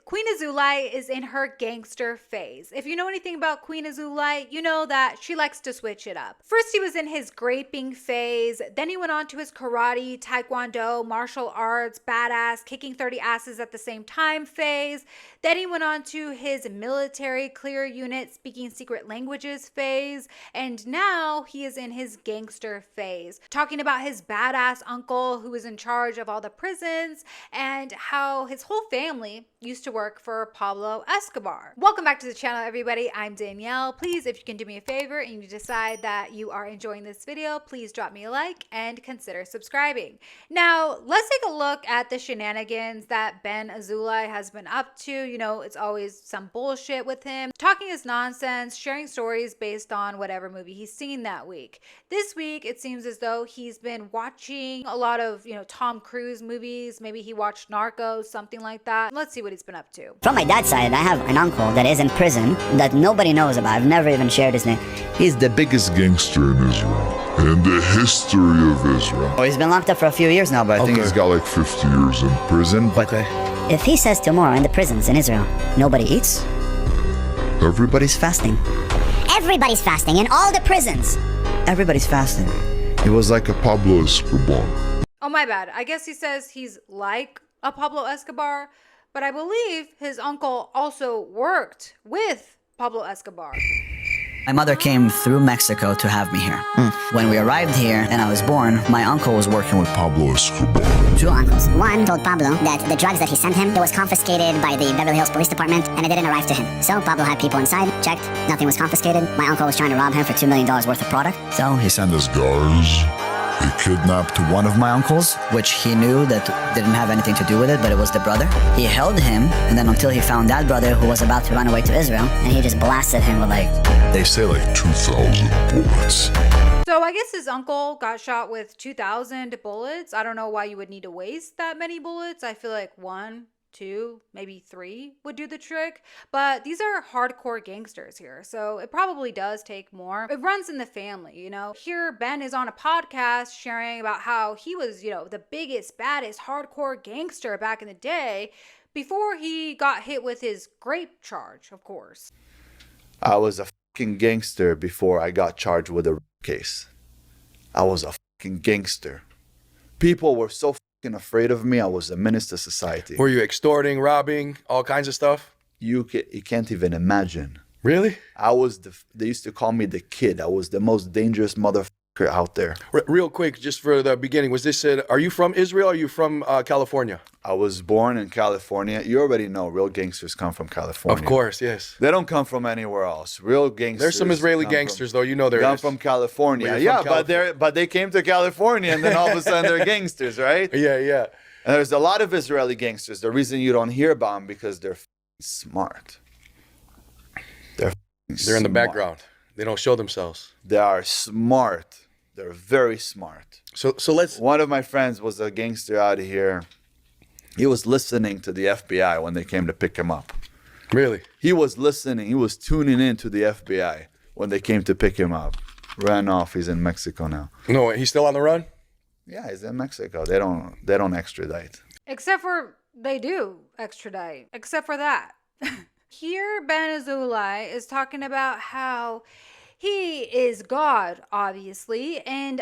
Queen Azulai is in her gangster phase. If you know anything about Queen Azulai, you know that she likes to switch it up. First, he was in his graping phase. Then he went on to his karate, taekwondo, martial arts, badass, kicking 30 asses at the same time phase. Then he went on to his military, clear unit, speaking secret languages phase. And now he is in his gangster phase, talking about his badass uncle who was in charge of all the prisons and how his whole family used to work for Pablo Escobar. Welcome back to the channel, everybody. I'm Danielle. Please, if you can do me a favor and you decide that you are enjoying this video, please drop me a like and consider subscribing. Now, let's take a look at the shenanigans that Ben Azoulay has been up to. You know, it's always some bullshit with him, talking his nonsense, sharing stories based on whatever movie he's seen that week. This week, it seems as though he's been watching a lot of, Tom Cruise movies. Maybe he watched Narcos, something like that. Let's see what he's been up to. From my dad's side, I have an uncle that is in prison that nobody knows about. I've never even shared his name. He's the biggest gangster in Israel, in the history of Israel. Oh, he's been locked up for a few years now, but I think he's got like 50 years in prison. Okay. If he says tomorrow in the prisons in Israel, nobody eats, Everybody's fasting. Everybody's fasting in all the prisons. Everybody's fasting. He was like a Pablo Escobar. Oh, my bad. I guess he says he's like a Pablo Escobar, but I believe his uncle also worked with Pablo Escobar. My mother came through Mexico to have me here. When we arrived here and I was born, my uncle was working with Pablo Escobar. Two uncles. One told Pablo that the drugs that he sent him, it was confiscated by the Beverly Hills Police Department and it didn't arrive to him. So Pablo had people inside, checked, nothing was confiscated. My uncle was trying to rob him for $2 million worth of product. So he sent His guards. He kidnapped one of my uncles, which he knew that didn't have anything to do with it, but it was the brother. He held him, and then until he found that brother who was about to run away to Israel, and he just blasted him with they say like 2,000 bullets. So I guess his uncle got shot with 2,000 bullets. I don't know why you would need to waste that many bullets. I feel like 1, 2, maybe 3 would do the trick, but these are hardcore gangsters here, so it probably does take more. It runs in the family, Here Ben is on a podcast sharing about how he was, the biggest, baddest hardcore gangster back in the day before he got hit with his grape charge, of course. I was a fucking gangster before I got charged with a rape case. I was a fucking gangster. People were so afraid of me. I was a menace to society. Were you extorting, robbing, all kinds of stuff? You can't even imagine. Really? They used to call me the kid. I was the most dangerous motherfucker out there. Real quick, just for the beginning, are you from Israel or are you from California? I was born in California. You already know real gangsters come from California. Of course, yes. They don't come from anywhere else. Real gangsters. There's some Israeli gangsters, though. There come is. from California. From yeah, California. but they came to California and then all of a sudden they're gangsters, right? Yeah. And there's a lot of Israeli gangsters. The reason you don't hear about them because they're smart. They're in the background. They don't show themselves. They are smart. They're very smart. So let's. One of my friends was a gangster out here. He was listening to the FBI when they came to pick him up. Really? He was listening. He was tuning in to the FBI when they came to pick him up. Ran off. He's in Mexico now. No, he's still on the run? Yeah, he's in Mexico. They don't extradite. Except for they do extradite. Except for that. Here, Ben Azoulay is talking about how he is God, obviously, and,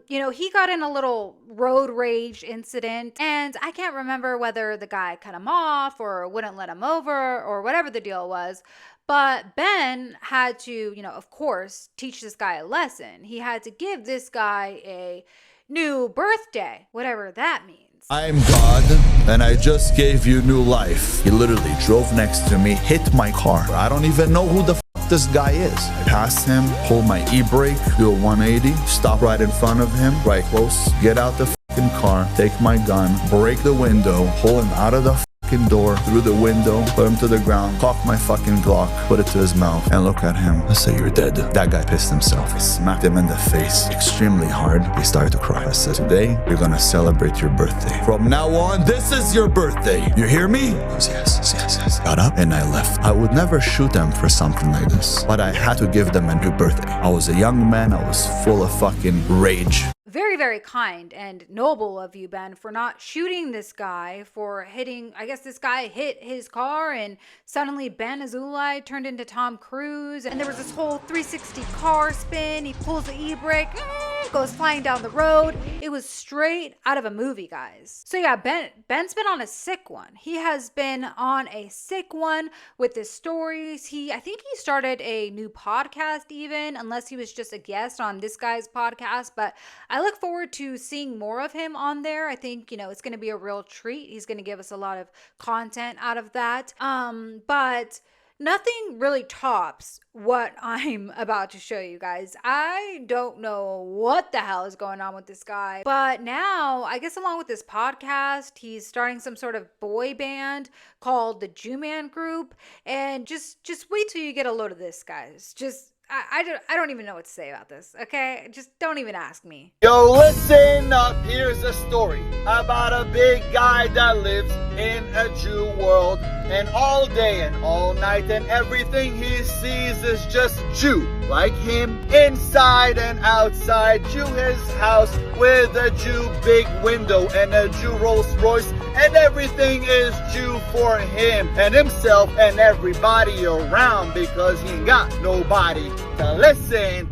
he got in a little road rage incident, and I can't remember whether the guy cut him off or wouldn't let him over or whatever the deal was, but Ben had to, of course, teach this guy a lesson. He had to give this guy a new birthday, whatever that means. I'm God, and I just gave you new life. He literally drove next to me, hit my car. I don't even know who the this guy is. I pass him, pull my e-brake, do a 180, stop right in front of him, right close, get out the fucking car, take my gun, break the window, pull him out of the fucking door, through the window, put him to the ground, cock my fucking Glock, put it to his mouth, and look at him. I say, you're dead. That guy pissed himself. I smacked him in the face extremely hard. He started to cry. I said, today, you're gonna celebrate your birthday. From now on, this is your birthday. You hear me? He goes, yes. Got up and I left. I would never shoot them for something like this, but I had to give them a new birthday. I was a young man. I was full of fucking rage. very, very kind and noble of you, Ben, for not shooting this guy for hitting. I guess this guy hit his car and suddenly Ben Azoulay turned into Tom Cruise. And there was this whole 360 car spin. He pulls the e-brake, goes flying down the road. It was straight out of a movie, guys. So yeah, Ben's been on a sick one. He has been on a sick one with his stories. I think he started a new podcast even, unless he was just a guest on this guy's podcast. But I look forward to seeing more of him on there. I think, it's going to be a real treat. He's going to give us a lot of content out of that. But nothing really tops what I'm about to show you guys. I don't know what the hell is going on with this guy, but now I guess along with this podcast, he's starting some sort of boy band called the Jew-Man Group. And just wait till you get a load of this, guys. I don't even know what to say about this, okay? Just don't even ask me. Yo, listen up, here's a story about a big guy that lives in a Jew world. And all day and all night and everything he sees is just Jew. Like him, inside and outside. Jew his house with a Jew big window and a Jew Rolls Royce. And everything is Jew for him and himself and everybody around, because he ain't got nobody to listen.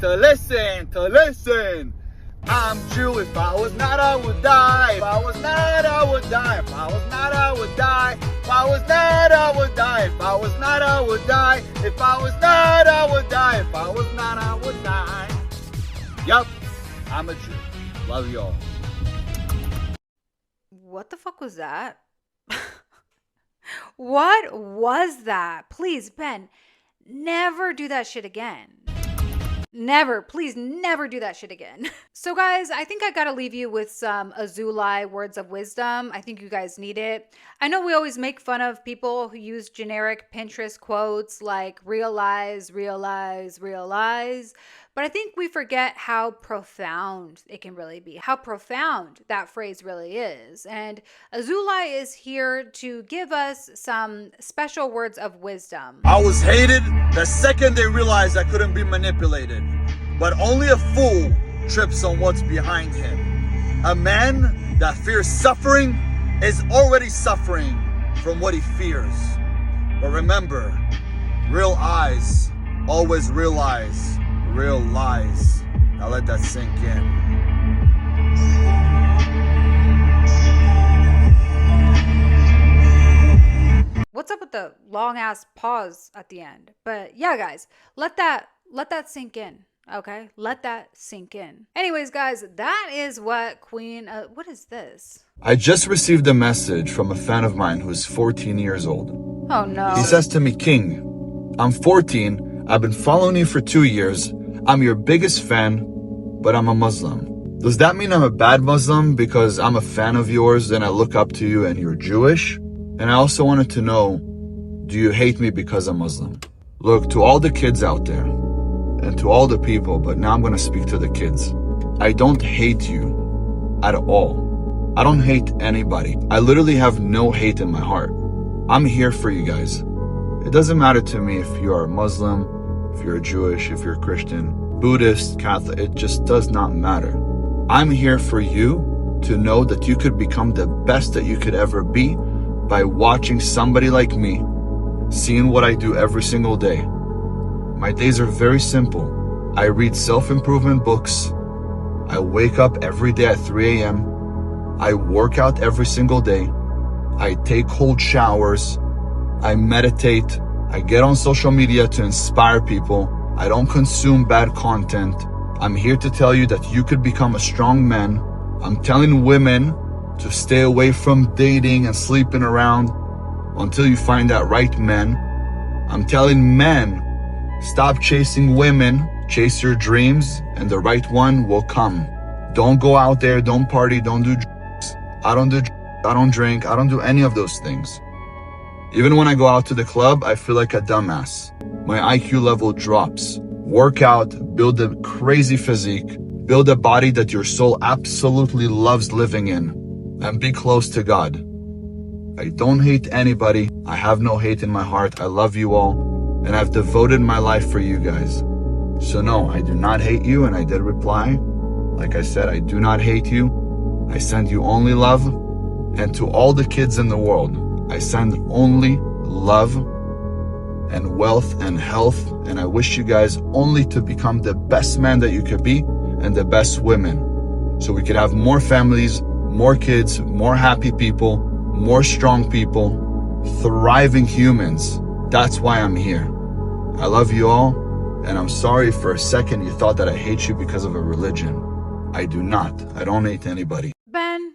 I'm Jew. If I was not, I would die. If I was not, I would die. If I was not, I would die. If I was not, I would die. If I was not, I would die. If I was not, I would die. If I was not, I would die. Yup, I'm a Jew. Love y'all. What the fuck was that? What was that? Please, Ben, never do that shit again. Never, please never do that shit again. So guys, I think I gotta leave you with some Azulai words of wisdom. I think you guys need it. I know we always make fun of people who use generic Pinterest quotes like realize, realize, realize. But I think we forget how profound it can really be, how profound that phrase really is. And Azulai is here to give us some special words of wisdom. I was hated the second they realized I couldn't be manipulated. But only a fool trips on what's behind him. A man that fears suffering is already suffering from what he fears. But remember, real eyes always realize real lies. Now let that sink in. What's up with the long ass pause at the end? But yeah, guys, let that sink in. Okay, let that sink in. Anyways, guys, that is what Queen. What is this? I just received a message from a fan of mine who's 14 years old. Oh no. He says to me, King, I'm 14. I've been following you for 2 years. I'm your biggest fan, but I'm a Muslim. Does that mean I'm a bad Muslim because I'm a fan of yours and I look up to you and you're Jewish? And I also wanted to know, do you hate me because I'm Muslim? Look, to all the kids out there and to all the people, but now I'm going to speak to the kids. I don't hate you at all. I don't hate anybody. I literally have no hate in my heart. I'm here for you guys. It doesn't matter to me if you are a Muslim, if you're Jewish, if you're Christian, Buddhist, Catholic, it just does not matter. I'm here for you to know that you could become the best that you could ever be by watching somebody like me, seeing what I do every single day. My days are very simple. I read self-improvement books. I wake up every day at 3 a.m. I work out every single day. I take cold showers. I meditate. I get on social media to inspire people. I don't consume bad content. I'm here to tell you that you could become a strong man. I'm telling women to stay away from dating and sleeping around until you find that right man. I'm telling men, stop chasing women, chase your dreams, and the right one will come. Don't go out there, don't party, don't do drugs. I don't drink, I don't do any of those things. Even when I go out to the club, I feel like a dumbass. My IQ level drops. Work out, build a crazy physique, build a body that your soul absolutely loves living in, and be close to God. I don't hate anybody. I have no hate in my heart. I love you all, and I've devoted my life for you guys. So no, I do not hate you, and I did reply. Like I said, I do not hate you. I send you only love. And to all the kids in the world, I send only love and wealth and health. And I wish you guys only to become the best man that you could be and the best women. So we could have more families, more kids, more happy people, more strong people, thriving humans. That's why I'm here. I love you all, and I'm sorry for a second you thought that I hate you because of a religion. I do not. I don't hate anybody. Ben,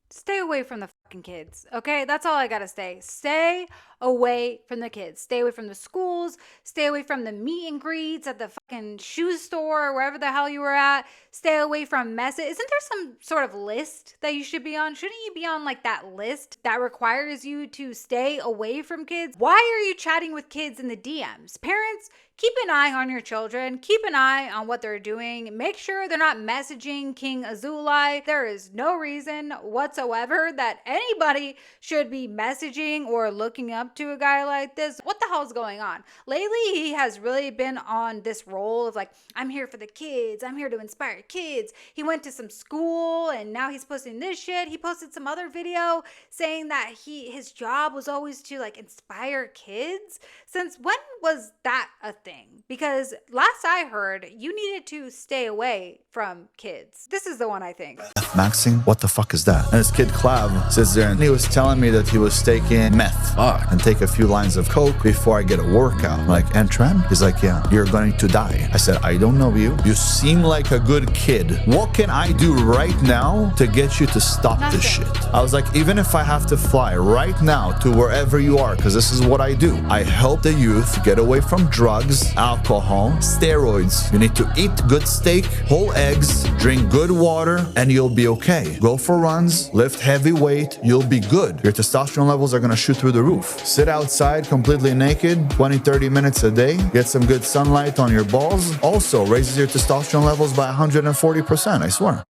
stay away from the fucking kids, okay? That's all I gotta say. Stay away from the kids. Stay away from the schools. Stay away from the meet and greets at the fucking shoe store or wherever the hell you were at. Stay away from messes. Isn't there some sort of list that you should be on? Shouldn't you be on like that list that requires you to stay away from kids? Why are you chatting with kids in the DMs? Parents, keep an eye on your children. Keep an eye on what they're doing. Make sure they're not messaging King Azulai. There is no reason whatsoever that anybody should be messaging or looking up to a guy like this. What the hell's going on? Lately, he has really been on this role of like, I'm here for the kids. I'm here to inspire kids. He went to some school and now he's posting this shit. He posted some other video saying that his job was always to like inspire kids. Since when was that a thing? Because last I heard, you needed to stay away from kids. This is the one I think. Maxine, what the fuck is that? And this kid Clav sits there and he was telling me that he was taking meth and take a few lines of coke before I get a workout. I'm like, and Tren? He's like, yeah, you're going to die. I said, I don't know you. You seem like a good kid. What can I do right now to get you to stop this shit? I was like, even if I have to fly right now to wherever you are, because this is what I do. I help the youth get away from drugs, alcohol, steroids. You need to eat good steak, whole eggs, drink good water, and you'll be okay. Go for runs, lift heavy weight, you'll be good. Your testosterone levels are gonna shoot through the roof. Sit outside completely naked, 20-30 minutes a day, get some good sunlight on your balls. Also raises your testosterone levels by 140%, I swear.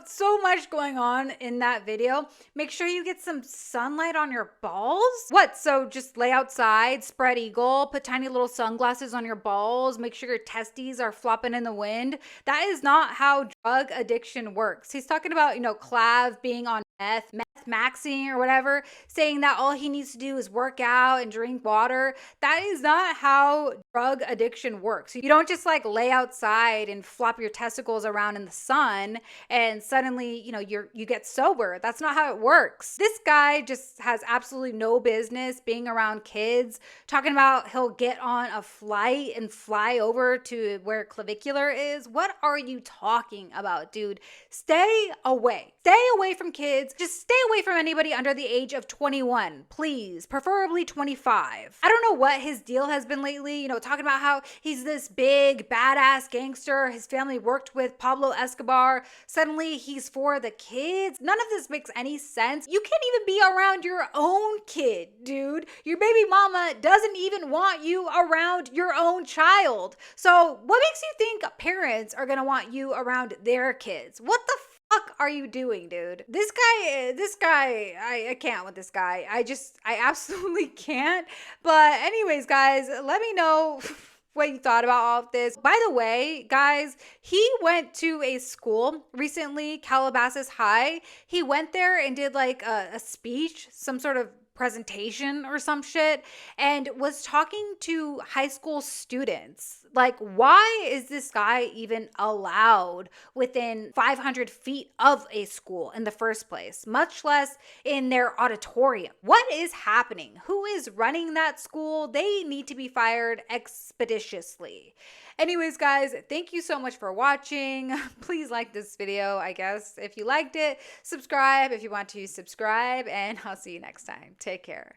So much going on in that video. Make sure you get some sunlight on your balls. What? So just lay outside, spread eagle, put tiny little sunglasses on your balls, make sure your testes are flopping in the wind. That is not how drug addiction works. He's talking about, Clav being on meth maxing or whatever, saying that all he needs to do is work out and drink water. That is not how drug addiction works. You don't just like lay outside and flop your testicles around in the sun and suddenly, you get sober. That's not how it works. This guy just has absolutely no business being around kids, talking about he'll get on a flight and fly over to where clavicular is. What are you talking about, dude? Stay away. Stay away from kids. Just stay away from anybody under the age of 21, please, preferably 25. I don't know what his deal has been lately, talking about how he's this big, badass gangster. His family worked with Pablo Escobar. Suddenly he's for the kids. None of this makes any sense. You can't even be around your own kid, dude. Your baby mama doesn't even want you around your own child. So what makes you think parents are gonna want you around their kids? What the fuck are you doing, dude? This guy, I can't with this guy. I absolutely can't. But anyways, guys, let me know what you thought about all of this. By the way, guys, he went to a school recently, Calabasas High. He went there and did like a speech, some sort of presentation or some shit, and was talking to high school students. Like, why is this guy even allowed within 500 feet of a school in the first place, much less in their auditorium? What is happening? Who is running that school? They need to be fired expeditiously. Anyways, guys, thank you so much for watching. Please like this video, I guess, if you liked it. Subscribe if you want to subscribe, and I'll see you next time. Take care.